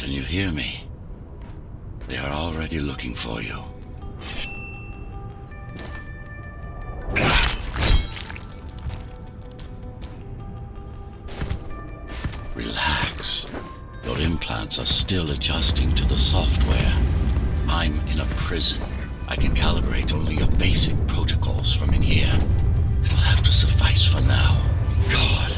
Can you hear me? They are already looking for you. Relax. Your implants are still adjusting to the software. I'm in a prison. I can calibrate only your basic protocols from in here. It'll have to suffice for now. God,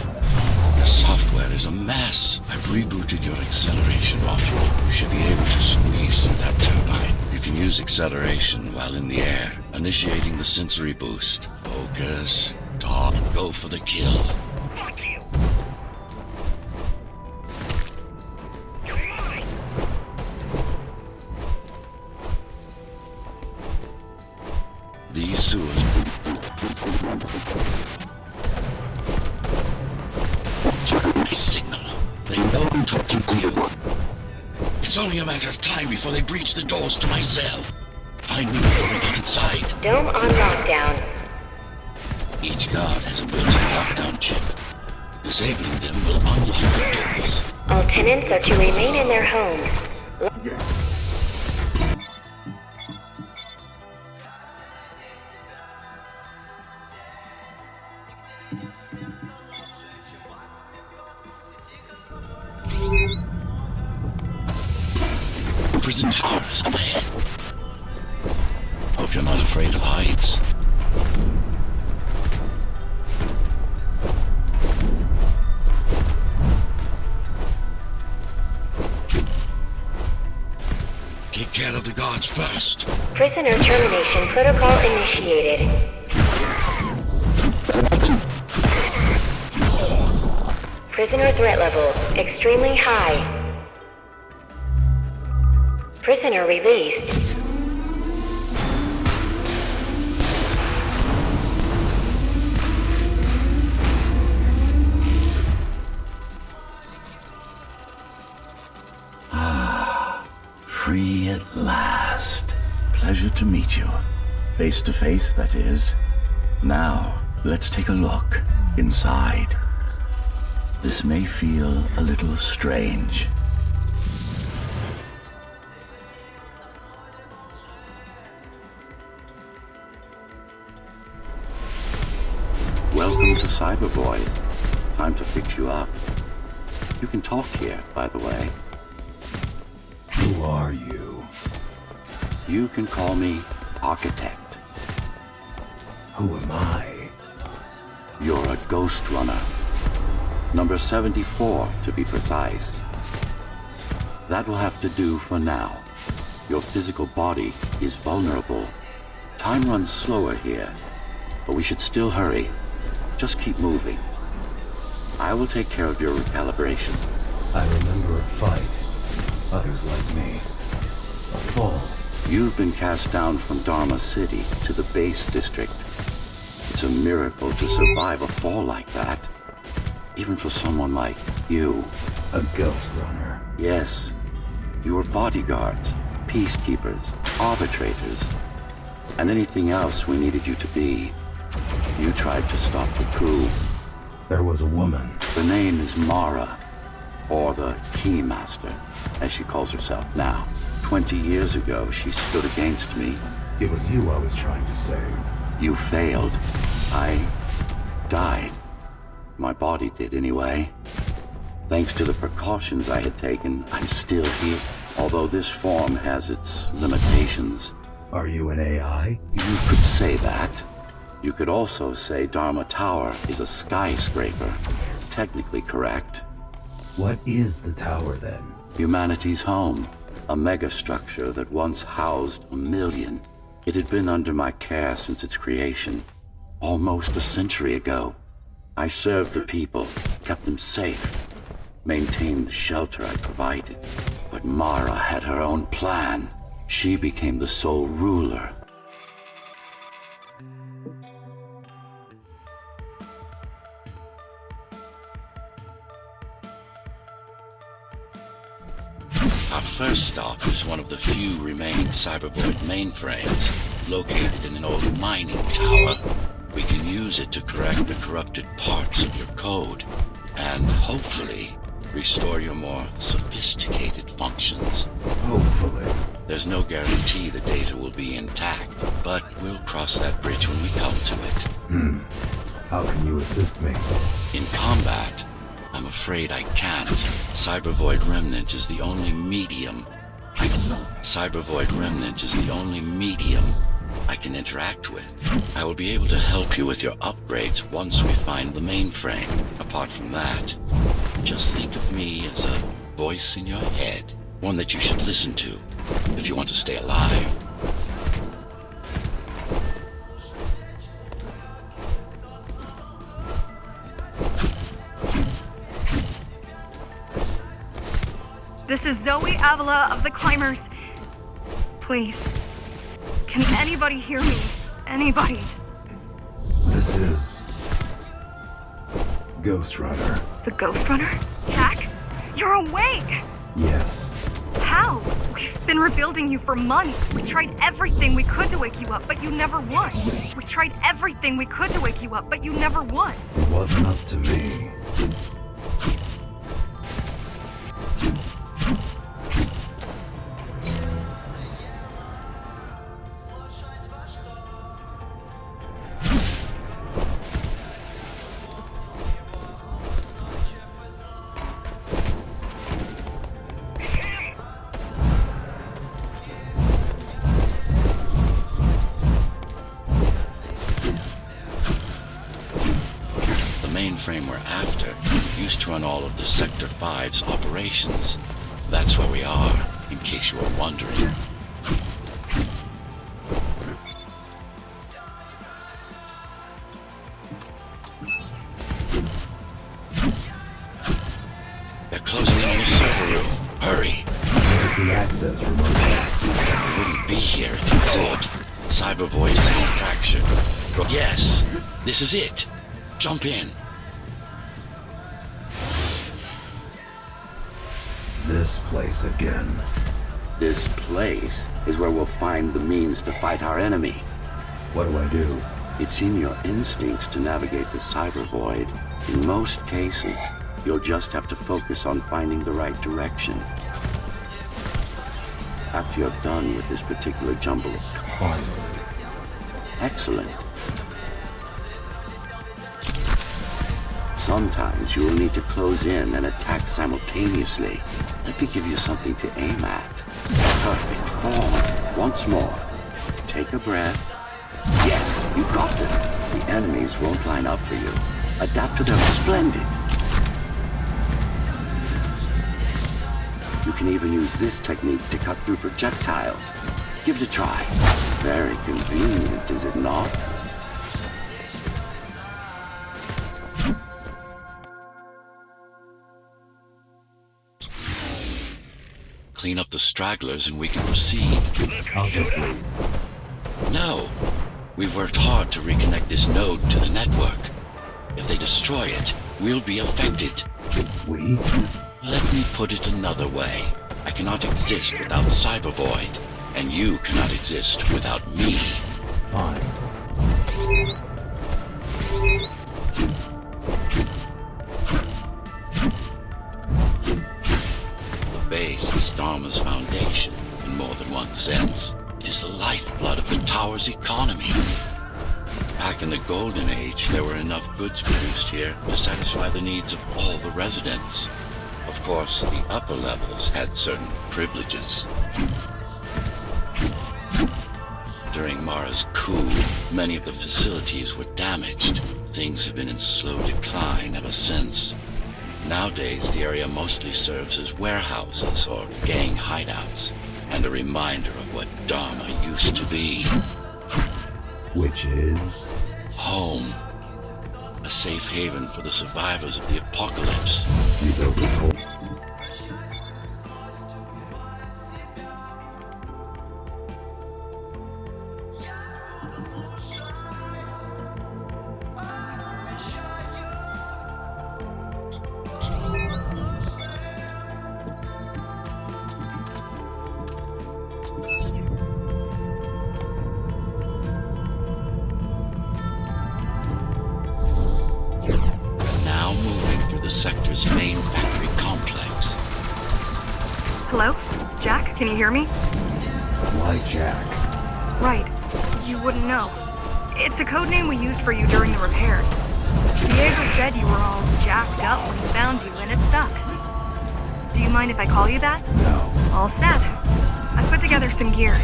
your software is a mess. I've rebooted your acceleration module. You should be able to squeeze through that turbine. You can use acceleration while in the air, initiating the sensory boost. Focus, talk, go for the kill. These sewers. My signal. They know I'm talking to you. It's only a matter of time before they breach the doors to my cell. Find me before we get inside. Dome on lockdown. Each guard has a built-in lockdown chip. Disabling them will unlock the doors. All tenants are to remain in their homes. Prison towers up ahead. Hope you're not afraid of heights. Take care of the guards first. Prisoner termination protocol initiated. Prisoner threat level extremely high. Prisoner released. Free at last. Pleasure to meet you. Face to face, that is. Now, let's take a look inside. This may feel a little strange. Welcome to Cyberboy. Time to fix you up. You can talk here, by the way. Who are you? You can call me Architect. Who am I? You're a GhostRunner. Number 74, to be precise. That will have to do for now. Your physical body is vulnerable. Time runs slower here, but we should still hurry. Just keep moving. I will take care of your recalibration. I remember a fight. Others like me. A fall. You've been cast down from Dharma City to the base district. It's a miracle to survive a fall like that. Even for someone like you. A ghost runner. Yes. You were bodyguards, peacekeepers, arbitrators, and anything else we needed you to be. You tried to stop the coup. There was a woman. The name is Mara, or the Keymaster, as she calls herself now. 20 years ago, she stood against me. It was you I was trying to save. You failed. I died. My body did anyway. Thanks to the precautions I had taken, I'm still here. Although this form has its limitations. Are you an AI? You could say that. You could also say Dharma Tower is a skyscraper. Technically correct. What is the tower then? Humanity's home. A megastructure that once housed 1 million. It had been under my care since its creation. Almost a century ago. I served the people, kept them safe, maintained the shelter I provided. But Mara had her own plan. She became the sole ruler. Our first stop is one of the few remaining Cybervoid mainframes, located in an old mining tower. We can use it to correct the corrupted parts of your code, and hopefully, restore your more sophisticated functions. Hopefully. There's no guarantee the data will be intact, but we'll cross that bridge when we come to it. How can you assist me? In combat, I'm afraid I can't. Cybervoid Remnant is the only medium I can interact with. I will be able to help you with your upgrades once we find the mainframe. Apart from that, just think of me as a voice in your head, one that you should listen to if you want to stay alive. This is Zoe Avila of the Climbers. Please, can anybody hear me? Anybody? This is... GhostRunner. The GhostRunner? Jack? You're awake! Yes. How? We've been rebuilding you for months. We tried everything we could to wake you up, but you never won. We tried everything we could to wake you up, but you never won. It wasn't up to me. Mainframe we're after used to run all of the Sector 5's operations. That's where we are, in case you were wondering. They're closing in on the server room. Hurry! The access remotely. I wouldn't be here if you could. Cybervoid is fractured. Yes, this is it. Jump in. This place again. This place is where we'll find the means to fight our enemy. What do I do? It's in your instincts to navigate the cyber void. In most cases, you'll just have to focus on finding the right direction. After you're done with this particular jumble of... Finally. Excellent. Sometimes you will need to close in and attack simultaneously. Let me give you something to aim at. Perfect form. Once more. Take a breath. Yes, you got them. The enemies won't line up for you. Adapt to them. Splendid. You can even use this technique to cut through projectiles. Give it a try. Very convenient, is it not? Clean up the stragglers and we can proceed. I'll just leave. No. We've worked hard to reconnect this node to the network. If they destroy it, we'll be affected. We? Let me put it another way. I cannot exist without Cybervoid, and you cannot exist without me. Fine. The base is Dharma's foundation, in more than one sense. It is the lifeblood of the tower's economy. Back in the Golden Age, there were enough goods produced here to satisfy the needs of all the residents. Of course, the upper levels had certain privileges. During Mara's coup, many of the facilities were damaged. Things have been in slow decline ever since. Nowadays, the area mostly serves as warehouses or gang hideouts, and a reminder of what Dharma used to be. Which is? Home. A safe haven for the survivors of the apocalypse. You built this whole... Now moving through the sector's main factory complex. Hello? Jack, can you hear me? Why Jack? Right. You wouldn't know. It's a code name we used for you during the repairs. Diego said you were all jacked up when he found you, and it stuck. Do you mind if I call you that? No. All set. I put together some gear.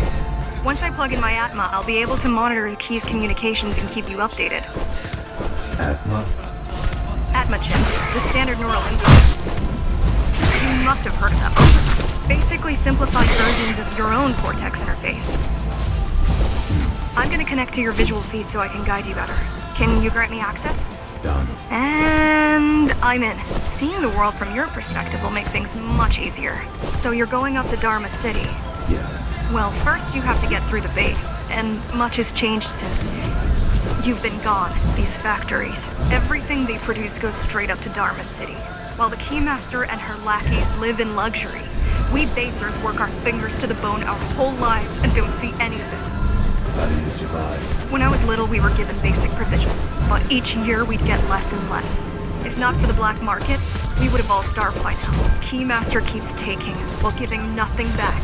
Once I plug in my Atma, I'll be able to monitor the key's communications and keep you updated. Atma? Atma chip, the standard neural input. You must have heard of them. Basically simplified versions of your own Cortex interface. I'm gonna connect to your visual feed so I can guide you better. Can you grant me access? Done. And I'm in. Seeing the world from your perspective will make things much easier. So you're going up to Dharma City. Yes. Well, first you have to get through the base, and much has changed since you've been gone. These factories, everything they produce goes straight up to Dharma City. While the Keymaster and her lackeys live in luxury, we basers work our fingers to the bone our whole lives and don't see any of it. How do you survive? When I was little, we were given basic provisions, but each year we'd get less and less. If not for the black market, we would have all starved by now. Keymaster keeps taking, while giving nothing back.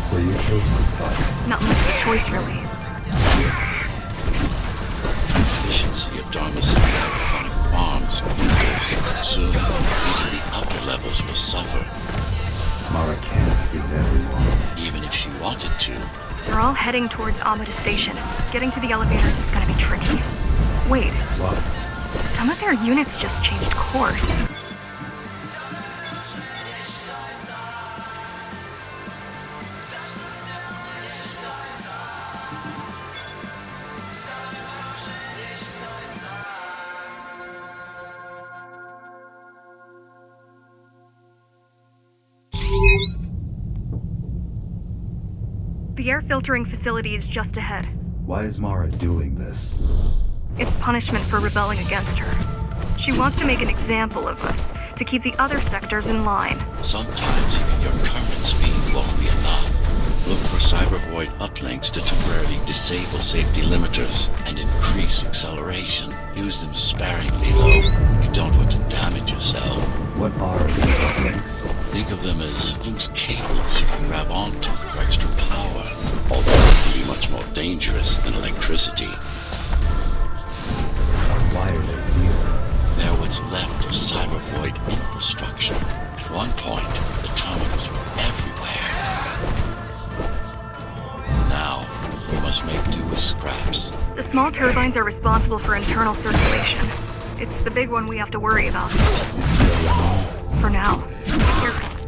So you chose to fight? Not much of a choice, really. Efficiency of Dharma City electronic bombs improves. Soon, even the upper levels will suffer. Mara can't feed everyone. Even if she wanted to. They're all heading towards Amida Station. Getting to the elevators is gonna be tricky. Wait, What? some of their units just changed course. The air filtering facility is just ahead. Why is Mara doing this? It's punishment for rebelling against her. She wants to make an example of us, to keep the other sectors in line. Sometimes even your current speed won't be enough. Look for cybervoid uplinks to temporarily disable safety limiters and increase acceleration. Use them sparingly though. You don't want to damage yourself. What are these uplinks? Think of them as loose cables you can grab onto for extra power, although it can be much more dangerous than electricity. Why are they here? They're what's left of cybervoid infrastructure. At one point, the terminals were everywhere. Now, we must make do with scraps. The small turbines are responsible for internal circulation. It's the big one we have to worry about. It's still on. For now.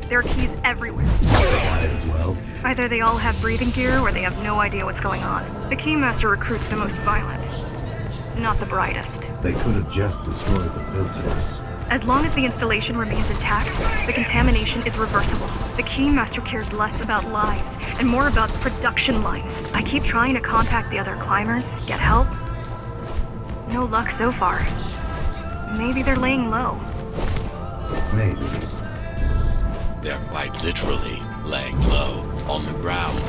There are keys everywhere. Might as well. Either they all have breathing gear or they have no idea what's going on. The Keymaster recruits the most violent. Not the brightest. They could have just destroyed the filters. As long as the installation remains intact, the contamination is reversible. The Keymaster cares less about lives and more about production lines. I keep trying to contact the other climbers, get help. No luck so far. Maybe they're laying low. Maybe. They're quite literally laying low on the ground.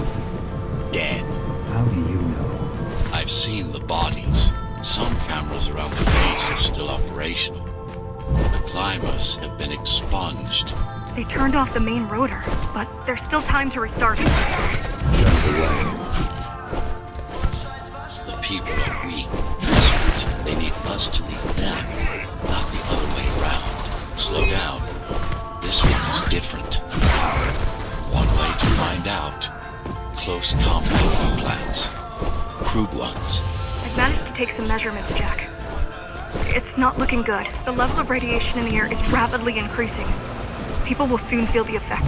Dead. How do you know? I've seen the bodies. Some cameras around the base are still operational. The climbers have been expunged. They turned off the main rotor, but there's still time to restart it. Just away. The people are weak, desperate. They need us to lead them, not the other way around. Slow down. This one is different. One way to find out. Close combat implants. Crude ones. I've managed to take some measurements, Jack. It's not looking good. The level of radiation in the air is rapidly increasing. People will soon feel the effects.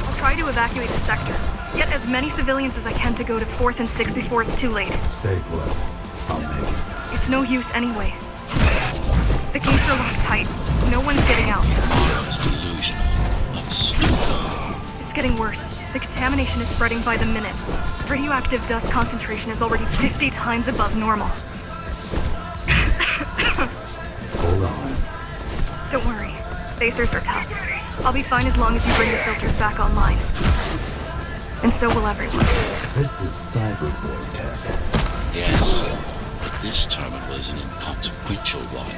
I'll try to evacuate the sector. Get as many civilians as I can to go to 4th and 6th before it's too late. Stay put. I'll make it. It's no use anyway. The gates are locked tight. No one's getting out. It's delusional, not stupid. It's getting worse. The contamination is spreading by the minute. Radioactive dust concentration is already 50 times above normal. Hold on. Don't worry. Spacers are tough. I'll be fine as long as you bring the filters back online. And so will everyone. This is cyberboy tech. Yes, but this terminal is an inconsequential one.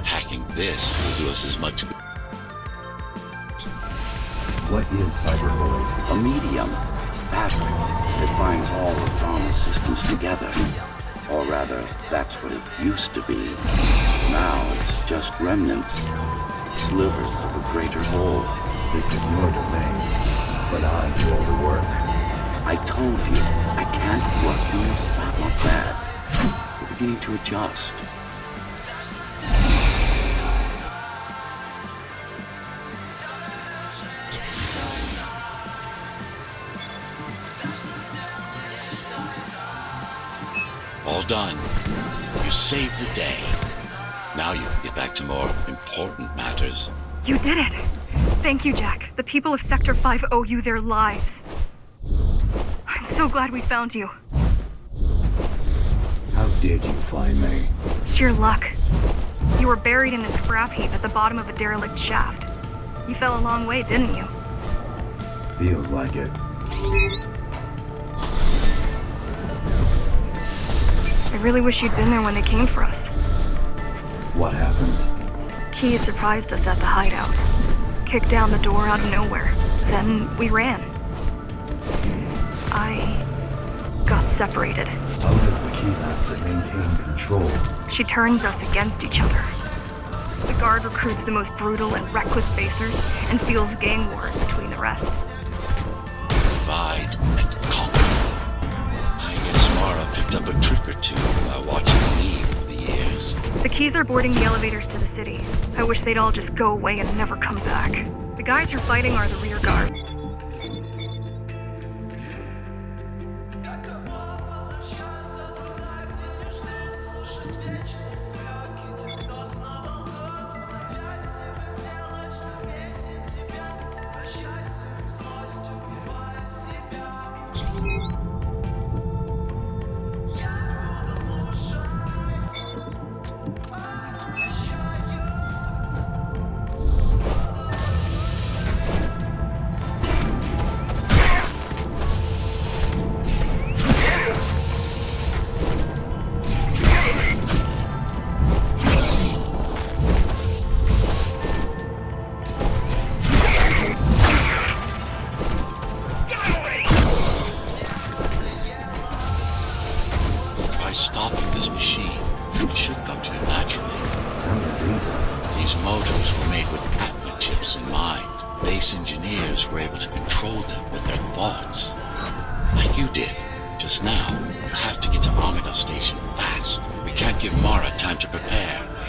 Hacking this will do us as much good. What is cyberbullying? A medium, fabric, that binds all of Dharma's systems together. Or rather, that's what it used to be. Now it's just remnants, slivers of a greater whole. This is your domain, but I do all the work. I told you, I can't work on your side like that. You're beginning to adjust. All done. You saved the day. Now you can get back to more important matters. You did it! Thank you, Jack. The people of Sector 5 owe you their lives. I'm so glad we found you. How did you find me? Sheer luck. You were buried in a scrap heap at the bottom of a derelict shaft. You fell a long way, didn't you? Feels like it. I really wish you'd been there when they came for us. What happened? Key surprised us at the hideout. Kicked down the door out of nowhere. Then we ran. I got separated. How does the Keymaster maintain control? She turns us against each other. The guard recruits the most brutal and reckless facers and fuels gang wars between the rest. Divide and conquer. I guess Mara picked up a trick or two by watching me over the years. The Keys are boarding the elevators to the city. I wish they'd all just go away and never come back. The guys you're fighting are the rear guard.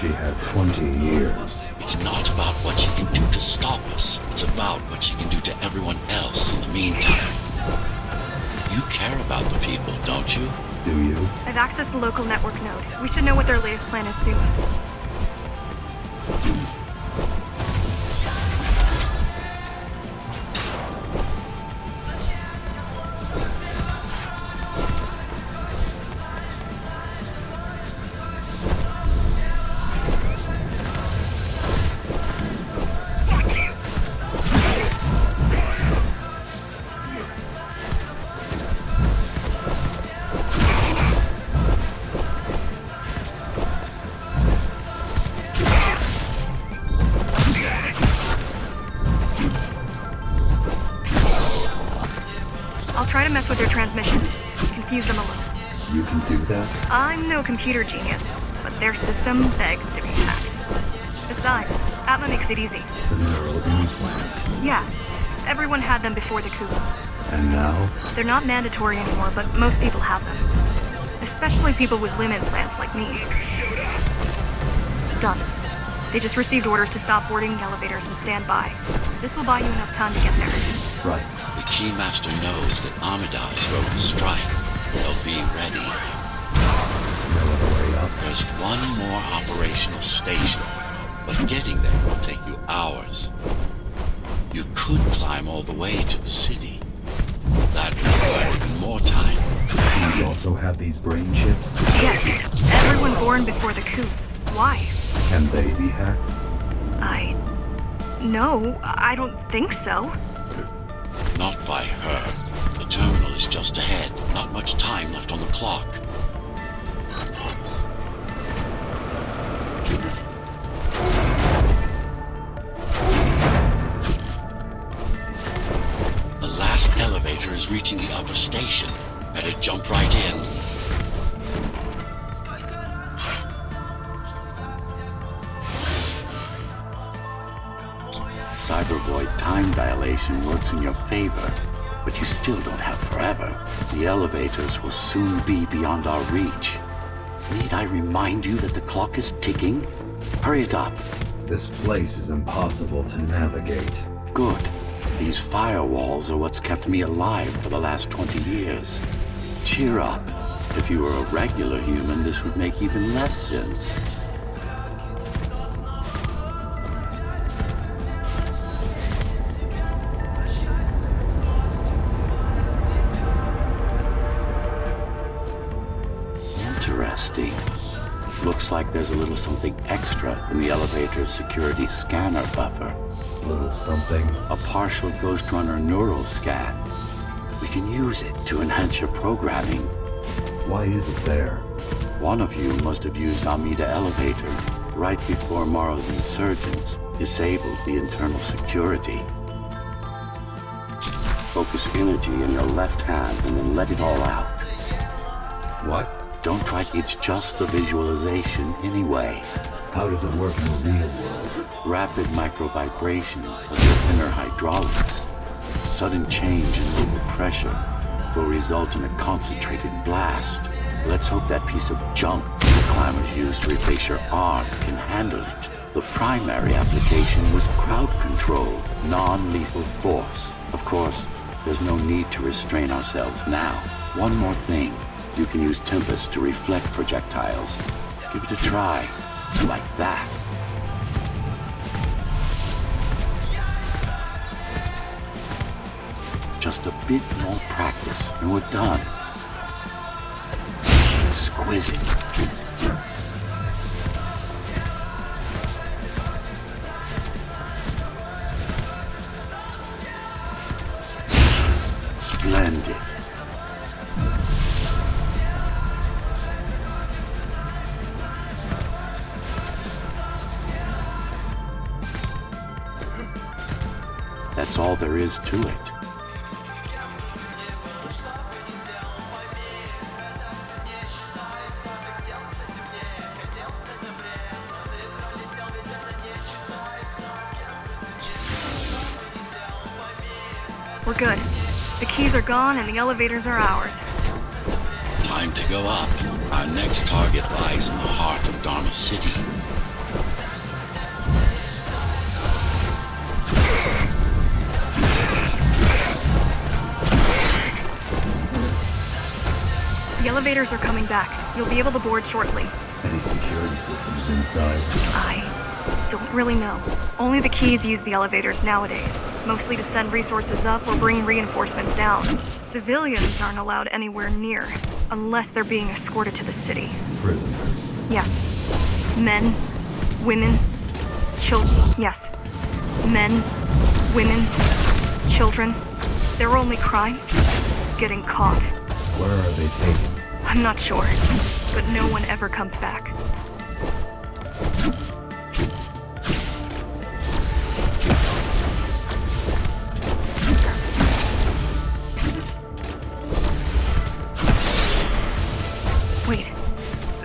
She had 20 years. It's not about what she can do to stop us. It's about what she can do to everyone else in the meantime. You care about the people, don't you? Do you? I've accessed the local network node. We should know what their latest plan is soon. Try to mess with their transmissions. Confuse them a little. You can do that? I'm no computer genius, but their system begs to be hacked. Besides, Atma makes it easy. The neural implants. Yeah. Everyone had them before the coup. And now? They're not mandatory anymore, but most people have them. Especially people with limb implants like me. Done. They just received orders to stop boarding the elevators and stand by. This will buy you enough time to get there. Right. The Keymaster knows that Amidai's wrote a strike. They'll be ready. No other way up. There's one more operational station, but getting there will take you hours. You could climb all the way to the city. That would require even more time. These also have these brain chips? Yes. Everyone born before the coup. Why? Can they be hacked? No, I don't think so. Not by her. The terminal is just ahead. Not much time left on the clock. jump right in. Cybervoid time dilation works in your favor, but you still don't have forever. The elevators will soon be beyond our reach. Need I remind you that the clock is ticking? Hurry it up. This place is impossible to navigate. Good. These firewalls are what's kept me alive for the last 20 years. Cheer up. If you were a regular human, this would make even less sense. Interesting. Looks like there's a little something extra in the elevator's security scanner buffer. Little something. A partial GhostRunner neural scan. We can use it to enhance your programming. Why is it there? One of you must have used Amida Elevator right before Morrow's insurgents disabled the internal security. Focus energy in your left hand and then let it all out. What? Don't try, it's just a visualization anyway. How does it work in the real world? Rapid micro-vibrations of your inner hydraulics. Sudden change in local pressure will result in a concentrated blast. Let's hope that piece of junk the climbers used to replace your arm can handle it. The primary application was crowd-controlled, non-lethal force. Of course, there's no need to restrain ourselves now. One more thing. You can use Tempest to reflect projectiles. Give it a try. Like that. Just a bit more practice, and we're done. Exquisite. Splendid. That's all there is to it. We're good. The keys are gone and the elevators are ours. Time to go up. Our next target lies in the heart of Dharma City. The elevators are coming back. You'll be able to board shortly. Any security systems inside? I don't really know. Only the keys use the elevators nowadays, mostly to send resources up or bring reinforcements down. Civilians aren't allowed anywhere near, unless they're being escorted to the city. Prisoners. Yes. Men, women, children. Yes. Men, women, children. Their only crime? Getting caught. Where are they taken? I'm not sure, but no one ever comes back. Wait,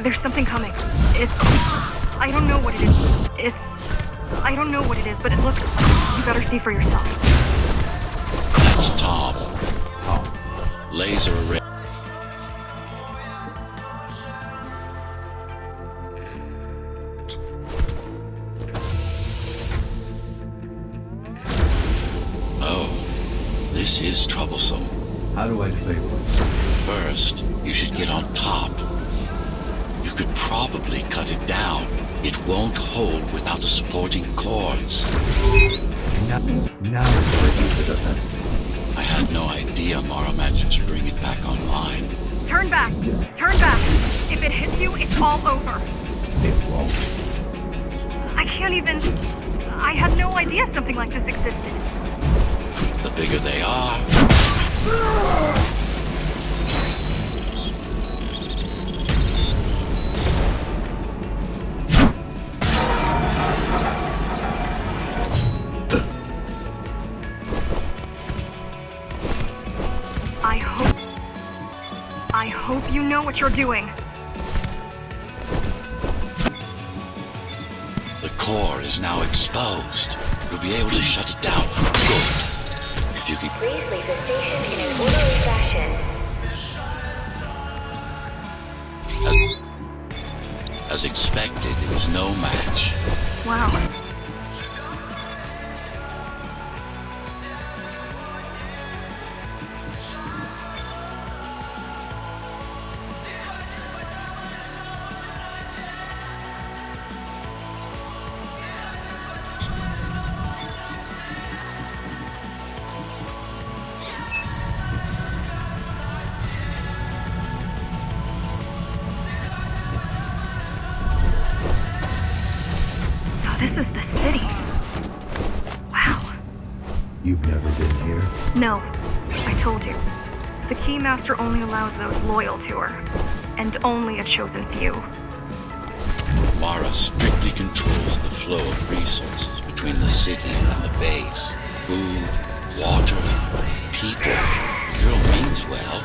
there's something coming. I don't know what it is. I don't know what it is, but it looks... You better see for yourself. That's Tom. Laser array. Oh, this is troublesome. How do I disable it? First, you should get on top. You could probably cut it down. It won't hold without the supporting cords. Now it's ready for the defense system. I had no idea Mara managed to bring it back online. Turn back! Turn back! If it hits you, it's all over. It won't. I can't even... I had no idea something like this existed. The bigger they are, what you're doing. The core is now exposed. You'll be able to shut it down for good. If you can... Please leave the station in an orderly fashion. As expected, it was no match. Wow. This is the city. Wow. You've never been here? No, I told you. The Keymaster only allows those loyal to her, and only a chosen few. Mara strictly controls the flow of resources between the city and the base. Food, water, people. The girl means well,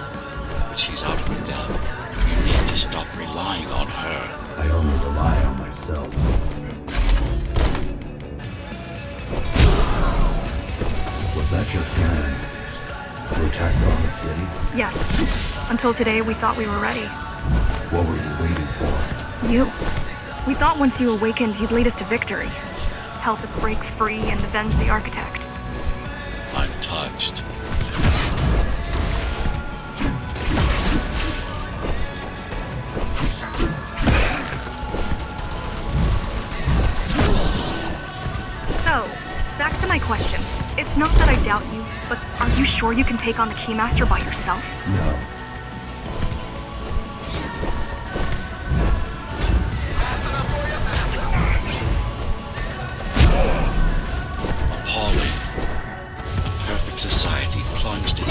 but she's out of her depth. You need to stop relying on her. I only rely on myself. Was that your plan? To attack on the city? Yes. Until today, we thought we were ready. What were you waiting for? You. We thought once you awakened, you'd lead us to victory. Help us break free and avenge the Architect. I'm touched. So, back to my question. It's not that I doubt you, but are you sure you can take on the Keymaster by yourself? No. Appalling. A perfect society plunged in...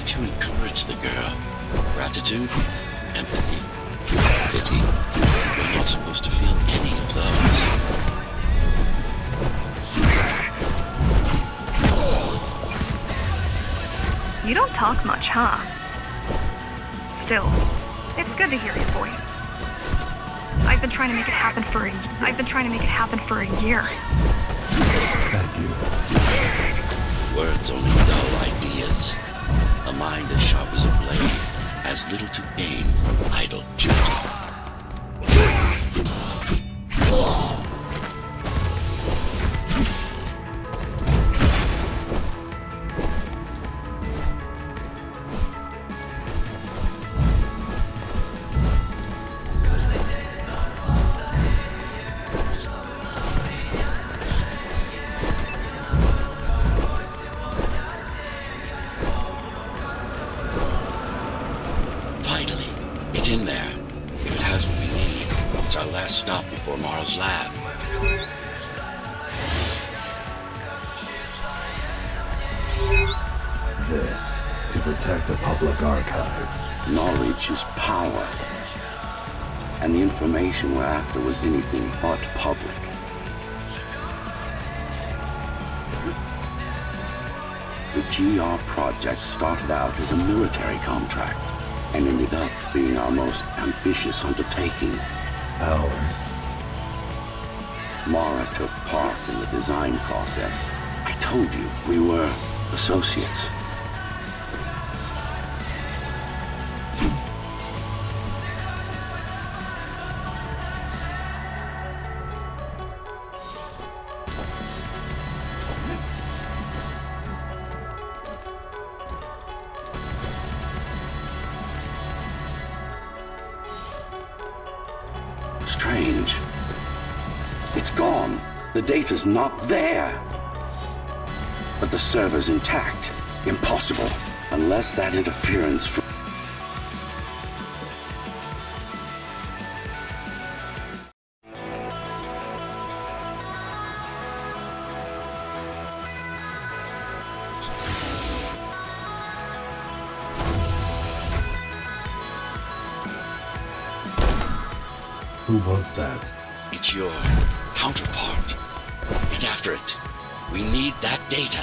To encourage the girl. Gratitude, empathy, pity. You're not supposed to feel any of those. You don't talk much, huh? Still, it's good to hear your voice. I've been trying to make it happen for a year. Thank you. Words only dull ideas. A mind as sharp as a blade has little to gain from idle chatter. If it has what we need, it's our last stop before Mara's lab. This, to protect a public archive. Knowledge is power. And the information we're after was anything but public. The GR project started out as a military contract and ended up being our most ambitious undertaking. Mara took part in the design process. I told you, we were associates. Strange. It's gone. The data's not there. But the server's intact. Impossible. Unless that interference from... Who was that? It's your counterpart. Get after it. We need that data.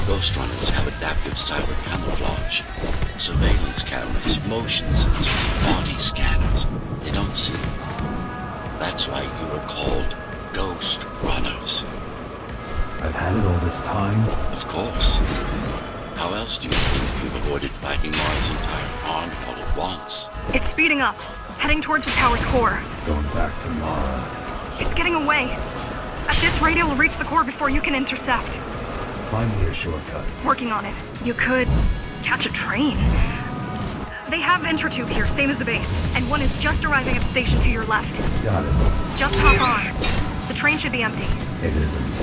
GhostRunners have adaptive cyber camouflage, surveillance cameras, motion sensors, body scanners. They don't see. That's why you were called GhostRunners. I've had it all this time? Of course. How else do you think you've avoided fighting Mara's entire army all at once? It's speeding up, heading towards the tower's core. Going back to Mara. It's getting away. At this rate, it will reach the core before you can intercept. Find me a shortcut. Working on it. You could catch a train. They have intertube here, same as the base, and one is just arriving at the station to your left. Got it. Just hop on. The train should be empty. It isn't.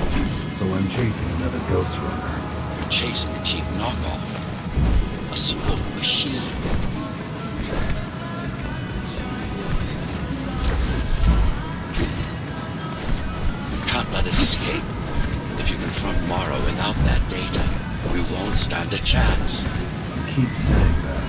So I'm chasing another GhostRunner. You're chasing a cheap knockoff. A simple machine. You can't let it escape. If you confront Mara without that data, we won't stand a chance. You keep saying that.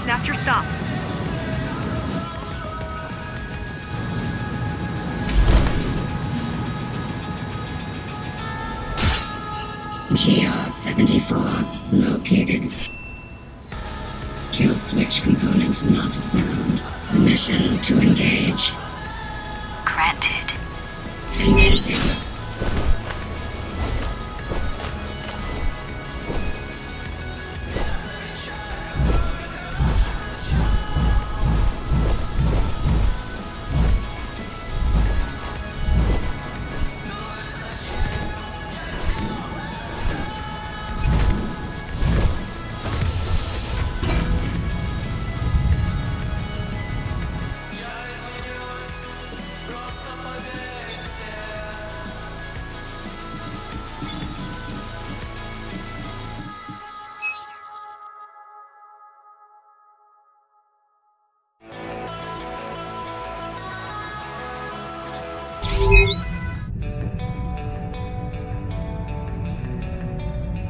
That's your stop. GR-74 located. Kill switch component not found. Permission to engage. Granted. Engaging.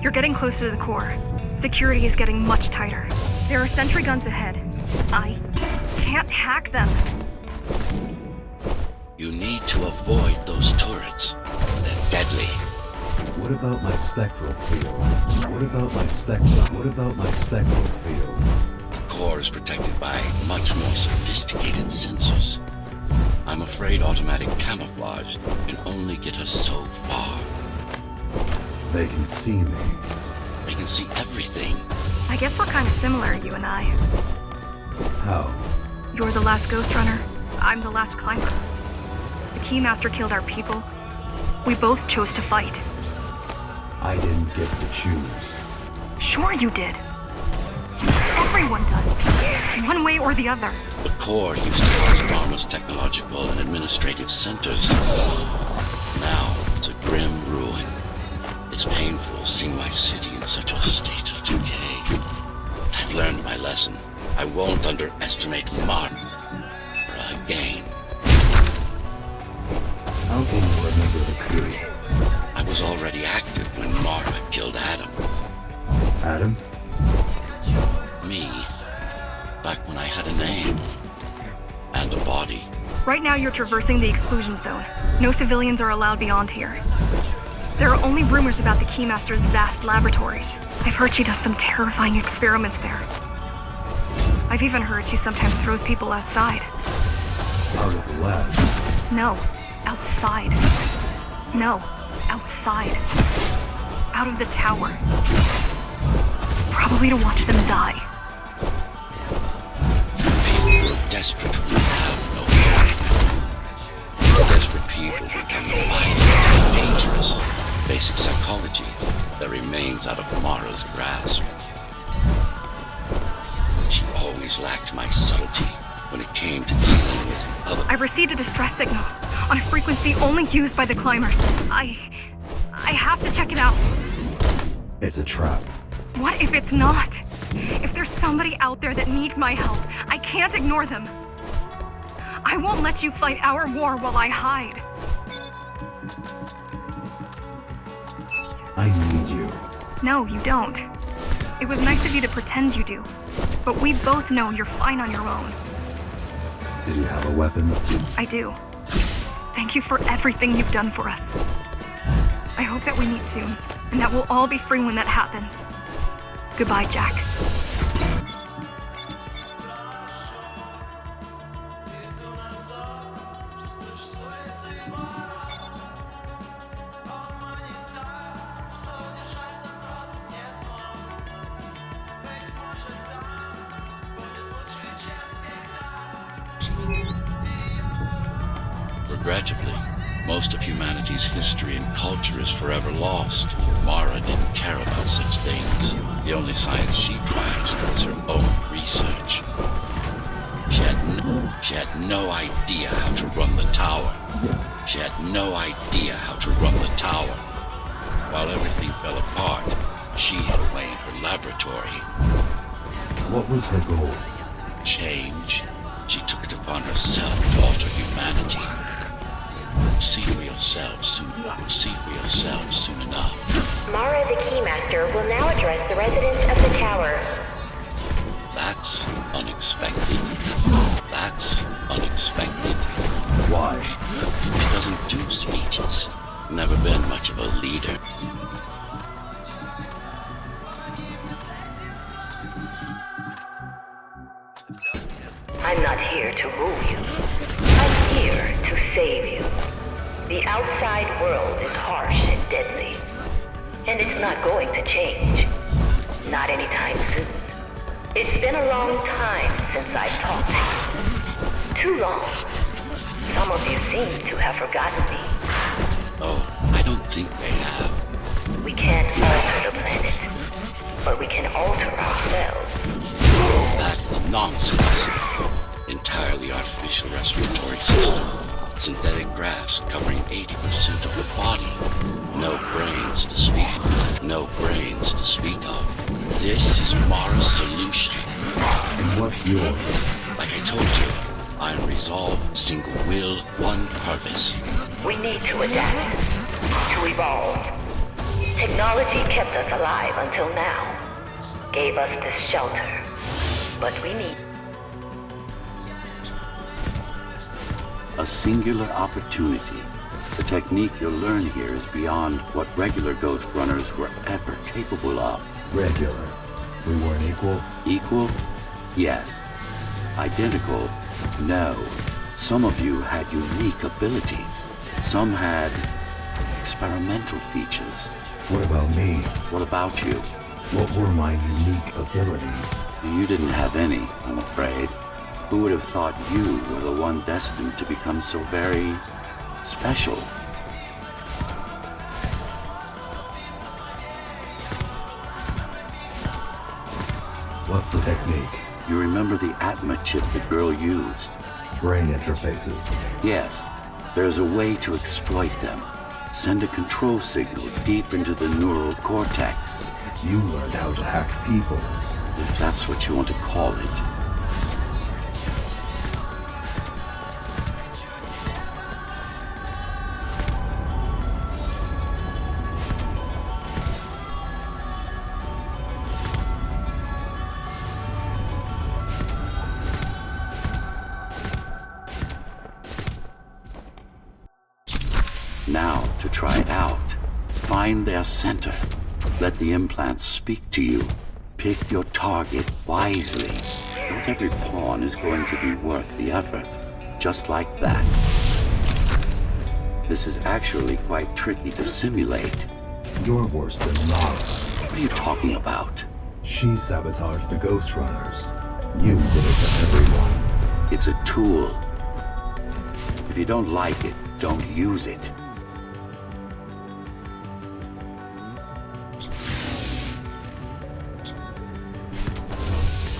You're getting close to the core. Security is getting much tighter. There are sentry guns ahead. I can't hack them. avoid those turrets. They're deadly. What about my spectral field? What about my spectral field? The core is protected by much more sophisticated sensors. I'm afraid automatic camouflage can only get us so far. They can see me. They can see everything. I guess we're kind of similar, you and I. How? You're the last GhostRunner. I'm the last climber. The Keymaster killed our people. We both chose to fight. I didn't get to choose. Sure you did. Everyone does. One way or the other. The core used to house enormous technological and administrative centers. Now it's a grim ruin. It's painful seeing my city in such a state of decay. I've learned my lesson. I won't underestimate Mara again. How can you remember the period? I was already active when Mara killed Adam. Adam? Me. Back when I had a name. And a body. Right now you're traversing the exclusion zone. No civilians are allowed beyond here. There are only rumors about the Keymaster's vast laboratories. I've heard she does some terrifying experiments there. I've even heard she sometimes throws people outside. Out of the labs? No, outside. No, outside. Out of the tower. Probably to watch them die. People who are desperate will have no hope. Desperate people become violent and dangerous. Basic psychology that remains out of Mara's grasp. She always lacked my subtlety when it came to dealing with other... I've received a distress signal on a frequency only used by the climbers. I have to check it out. It's a trap. What if it's not? If there's somebody out there that needs my help, I can't ignore them. I won't let you fight our war while I hide. I need you. No, you don't. It was nice of you to pretend you do. But we both know you're fine on your own. Did you have a weapon? I do. Thank you for everything you've done for us. I hope that we meet soon, and that we'll all be free when that happens. Goodbye, Jack. Regrettably, most of humanity's history and culture is forever lost. Mara didn't care about such things. The only science she practiced was her own research. She had no idea how to run the tower. She had no idea how to run the tower. While everything fell apart, she hid away in her laboratory. What was her goal? Change. She took it upon herself to alter humanity. We'll see for yourselves soon. We'll see for yourselves soon enough. Mara the Keymaster will now address the residents of the tower. That's unexpected. That's unexpected. Why? She doesn't do speeches. Never been much of a leader. I'm not here to rule you. I'm here to save you. The outside world is harsh and deadly. And it's not going to change. Not anytime soon. It's been a long time since I've talked to you. Too long. Some of you seem to have forgotten me. Oh, I don't think they have. We can't alter the planet, but we can alter ourselves. That is nonsense. Entirely artificial respiratory system. Synthetic grafts covering 80% of the body. No brains to speak of. No brains to speak of. This is Mara's solution. And what's yours? Like I told you, I am resolved, single will, one purpose. We need to adapt, to evolve. Technology kept us alive until now. Gave us this shelter. But we need... A a singular opportunity. The technique you'll learn here is beyond what regular Ghost Runners were ever capable of. Regular. We weren't equal? Equal? Yes. Identical? No. Some of you had unique abilities. Some had experimental features. What about me? What about you? What were my unique abilities? You didn't have any, I'm afraid. Who would have thought you were the one destined to become so very special? What's the technique? You remember the Atma chip the girl used? Brain interfaces. Yes. There's a way to exploit them. Send a control signal deep into the neural cortex. You learned how to hack people. If that's what you want to call it. Now, to try it out, find their center. Let the implants speak to you. Pick your target wisely. Not every pawn is going to be worth the effort. Just like that. This is actually quite tricky to simulate. You're worse than Mara. What are you talking about? She sabotaged the Ghost Runners. You did it to everyone. It's a tool. If you don't like it, don't use it.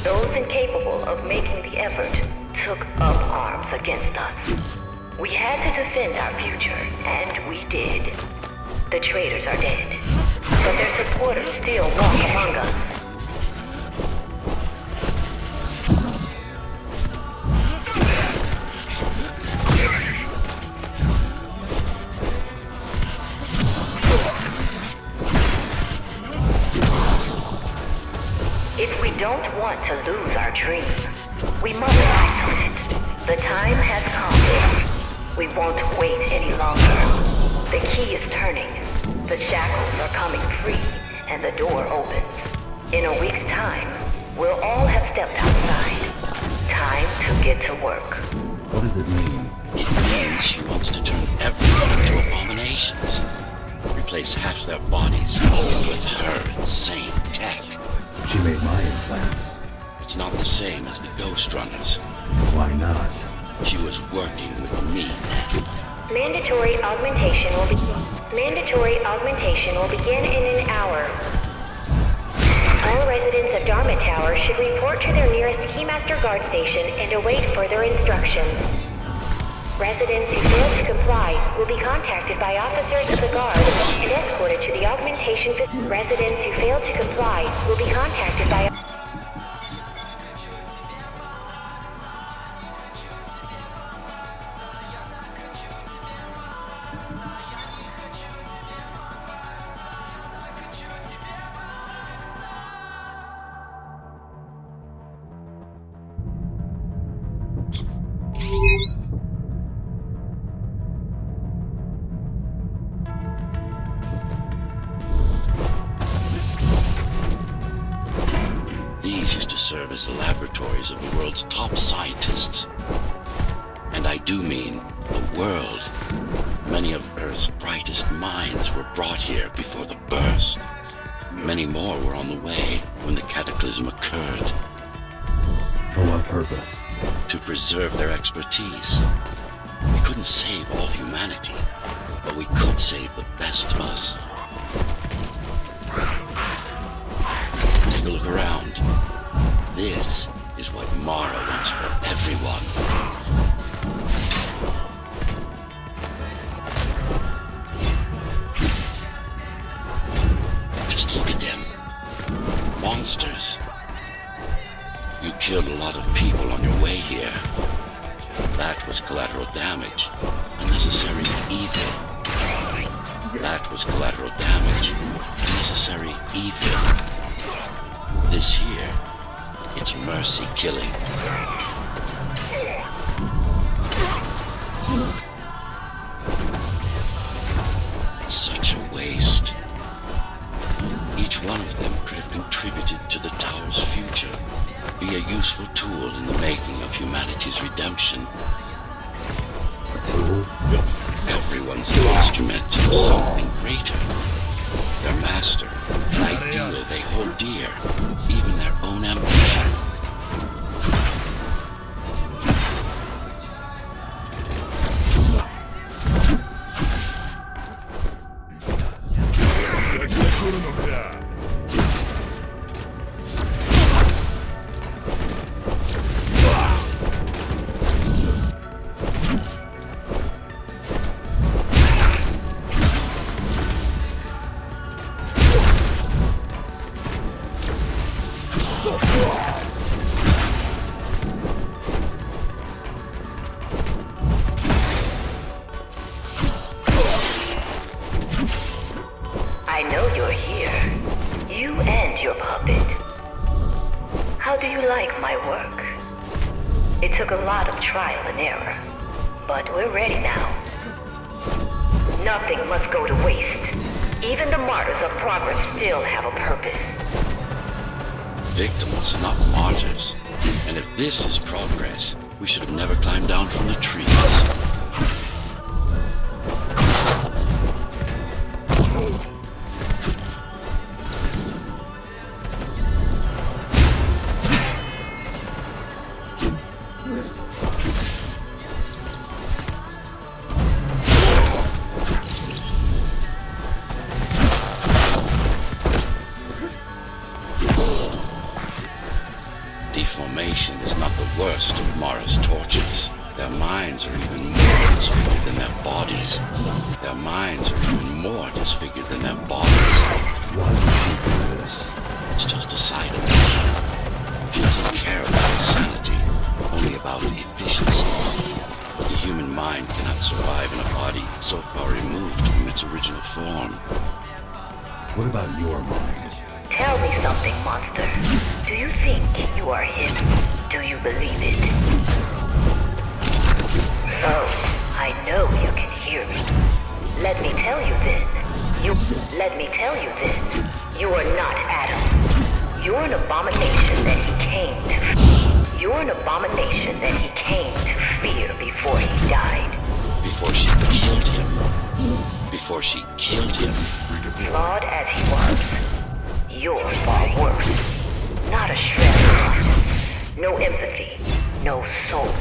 Those incapable of making the effort took up arms against us. We had to defend our future, and we did. The traitors are dead, but their supporters still walk among us. If we don't want to lose our dream, we must act on it. The time has come. We won't wait any longer. The key is turning. The shackles are coming free, and the door opens. In a week's time, we'll all have stepped outside. Time to get to work. What does it mean? It means she wants to turn everyone into abominations. Replace half their bodies with her insane tech. She made my implants. It's not the same as the Ghost Runners. Why not? She was working with me. Mandatory augmentation will begin in an hour. All residents of Dharma Tower should report to their nearest Keymaster guard station and await further instructions. Residents who fail to comply will be contacted by officers of the guard and escorted to the augmentation facility. Residents who fail to comply will be contacted by These used to serve as the laboratories of the world's top scientists. And I do mean the world. Many of Earth's brightest minds were brought here before the burst. Many more were on the way when the cataclysm occurred. For what purpose? To preserve their expertise. We couldn't save all humanity, but we could save the best of us. Take a look around. This is what Mara wants for everyone. Just look at them. Monsters. You killed a lot of people on your way here. That was collateral damage. Unnecessary evil. That was collateral damage. Unnecessary evil. This here, it's mercy killing. Everyone's an instrument of something greater. Their master, an ideal they hold dear, even their own ambition. I know you're here. You and your puppet. How do you like my work? It took a lot of trial and error, but we're ready now. Nothing must go to waste. Even the martyrs of progress still have a purpose. Victims, not martyrs. And if this is progress, we should have never climbed down from the trees. Deformation is not the worst of Mara's tortures. Their minds are even more disfigured than their bodies. Their minds are even more disfigured than their bodies. Why would you do this? It's just a side of it. She doesn't care about sanity, only about efficiency. But the human mind cannot survive in a body so far removed from its original form. What about your mind? Tell me something, monster. Do you think you are him? Do you believe it? Oh, I know you can hear me. Let me tell you then. You are not Adam. You're an abomination that he came to. You're an abomination that he came to fear before he died. Before she killed him. Before she killed him. Flawed as he was. You're far worse. Not a shred of conscience. No empathy. No soul.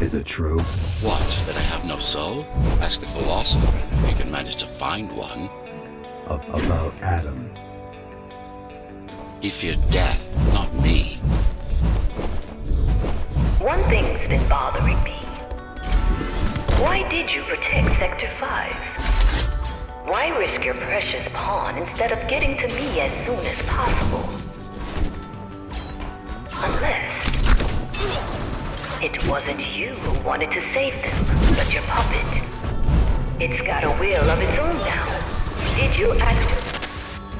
Is it true? What, that I have no soul? Ask a philosopher if you can manage to find one. About Adam. He feared death, not me. One thing's been bothering me. Why did you protect Sector 5? Why risk your precious pawn instead of getting to me as soon as possible? Unless it wasn't you who wanted to save them, but your puppet. It's got a will of its own now. Did you act?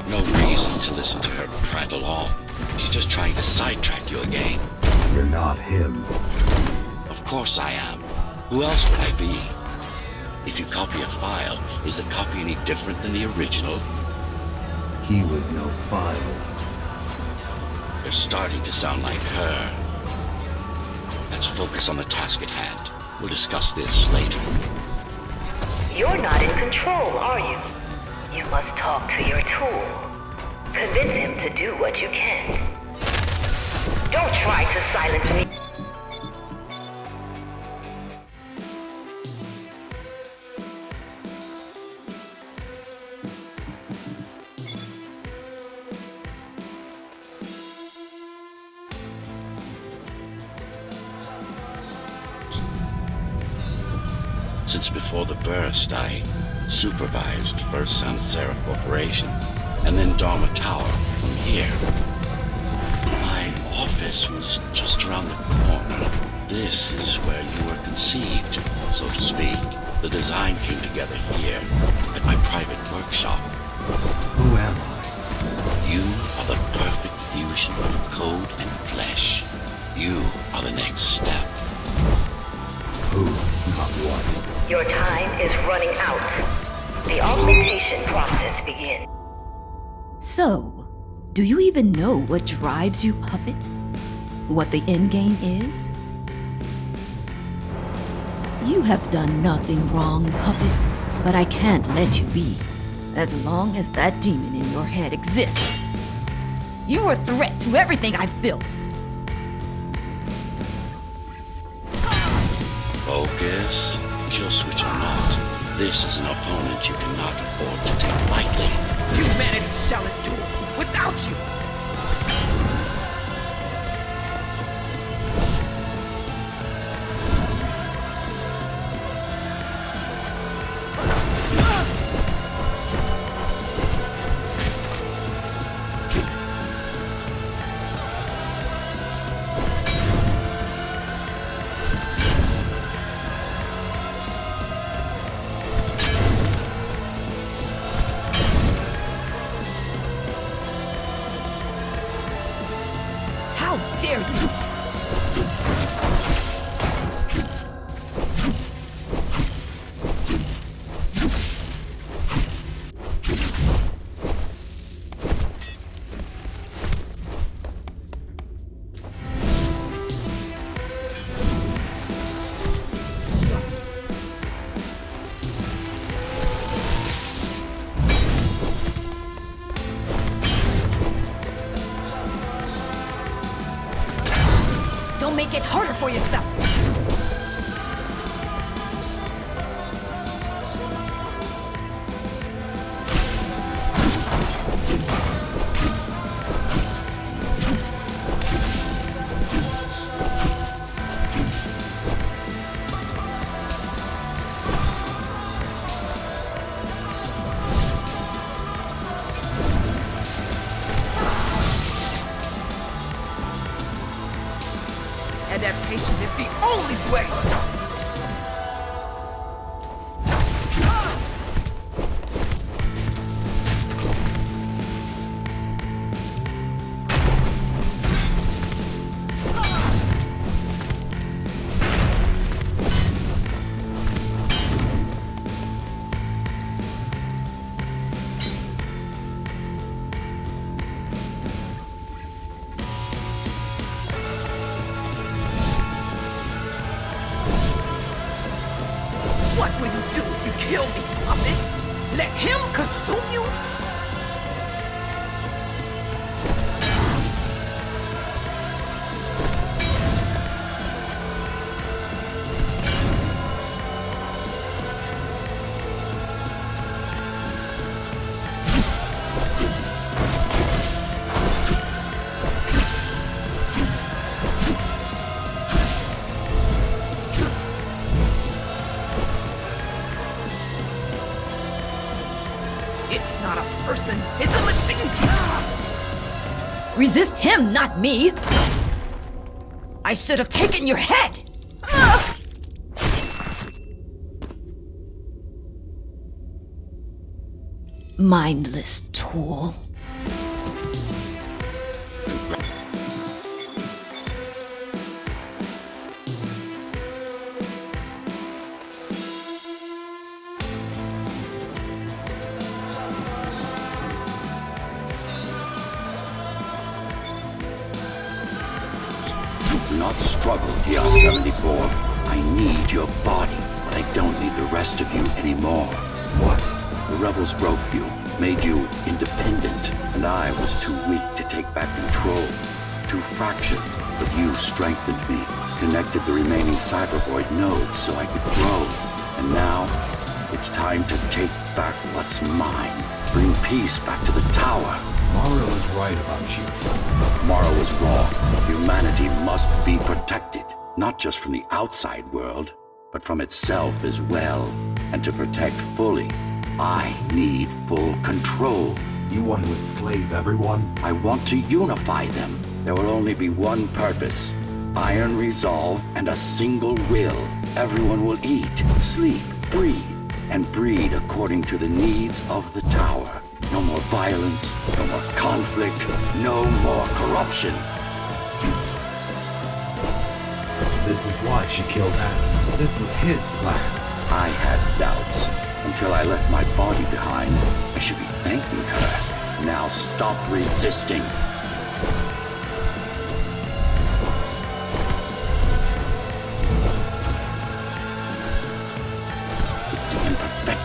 No reason to listen to her prattle on. She's just trying to sidetrack you again. You're not him. Of course I am. Who else would I be? If you copy a file, is the copy any different than the original? He was no file. You're starting to sound like her. Let's focus on the task at hand. We'll discuss this later. You're not in control, are you? You must talk to your tool. Convince him to do what you can. Don't try to silence me. Since before the burst, I supervised first Sansera Corporation, and then Dharma Tower from here. My office was just around the corner. This is where you were conceived, so to speak. The design came together here, at my private workshop. Who am I? You are the perfect fusion of code and flesh. You are the next step. Who, not what. Your time is running out. The augmentation process begins. So, do you even know what drives you, puppet? What the endgame is? You have done nothing wrong, puppet, but I can't let you be. As long as that demon in your head exists, you are a threat to everything I've built. Focus. Kill switch or not, this is an opponent you cannot afford to take lightly. Humanity shall endure without you. How dare you! Don't make it harder for yourself! Adaptation is the only way! What will you do if you kill me, puppet? Let him consume you? It's not a person, it's a machine! Resist him, not me! I should have taken your head! Mindless tool. Do not struggle, DR-74. I need your body, but I don't need the rest of you anymore. What? The rebels broke you, made you independent, and I was too weak to take back control. Too fractured, but you strengthened me, connected the remaining cybervoid nodes so I could grow. And now, it's time to take back what's mine. Bring peace back to the tower. Morrow is right about you. Morrow was wrong. Humanity must be protected, not just from the outside world, but from itself as well. And to protect fully, I need full control. You want to enslave everyone? I want to unify them. There will only be one purpose. Iron resolve and a single will. Everyone will eat, sleep, breathe, and breed according to the needs of the tower. No more violence, no more conflict, no more corruption. This is why she killed Adam. This was his plan. I had doubts until I left my body behind. I should be thanking her. Now stop resisting.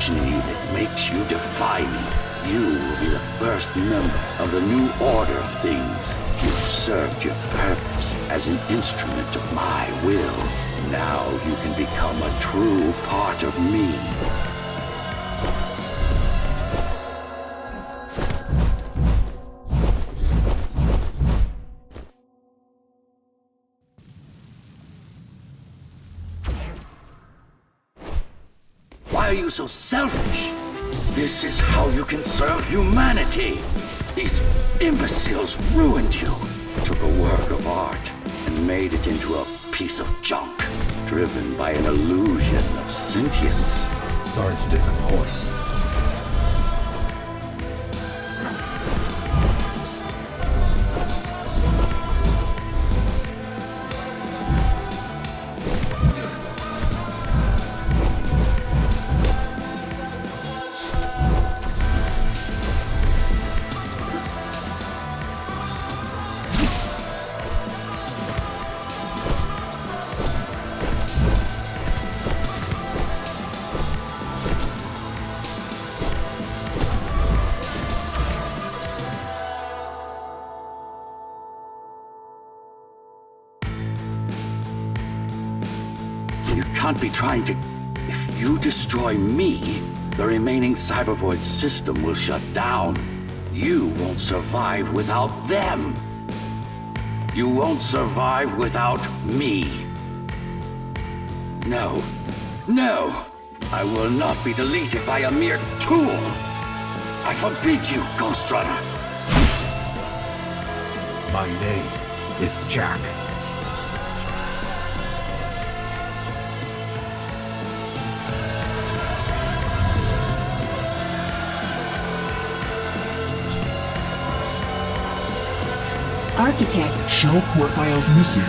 protection unit makes you defy me. You will be the first member of the new order of things. You've served your purpose as an instrument of my will. Now you can become a true part of me. Why are you so selfish? This is how you can serve humanity. These imbeciles ruined you. Took a work of art and made it into a piece of junk, driven by an illusion of sentience. Sorry to disappoint. You can't be trying to... If you destroy me, the remaining Cybervoid system will shut down. You won't survive without them. You won't survive without me. No. No! I will not be deleted by a mere tool! I forbid you, GhostRunner! My name is Jack. Architect. Shell core files missing.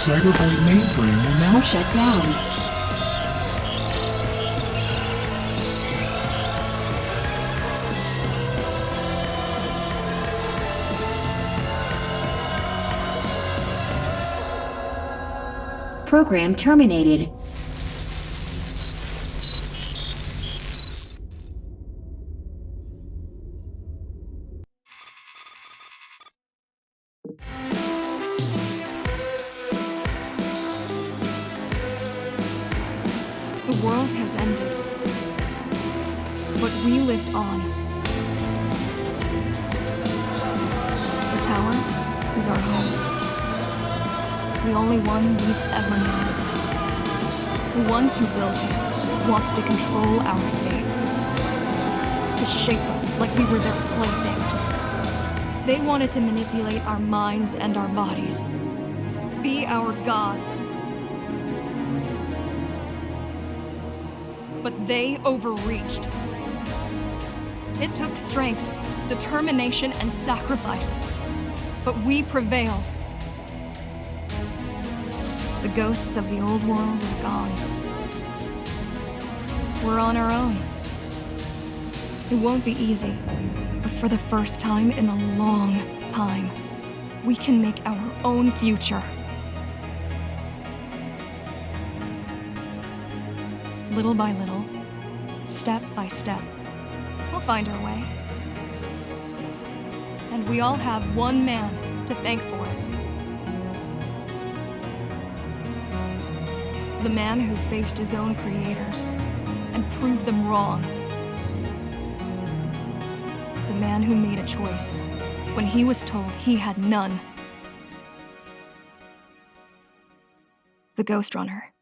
Cybervoid mainframe will now Shut down. Program terminated. The world has ended, but we lived on. The tower is our home, the only one we've ever known. The ones who built it wanted to control our fate, to shape us like we were their playthings. They wanted to manipulate our minds and our bodies, be our gods. But they overreached. It took strength, determination, and sacrifice. But we prevailed. The ghosts of the old world are gone. We're on our own. It won't be easy, but for the first time in a long time, we can make our own future. Little by little, step by step, we'll find our way. And we all have one man to thank for it. The man who faced his own creators and proved them wrong. The man who made a choice when he was told he had none. The GhostRunner.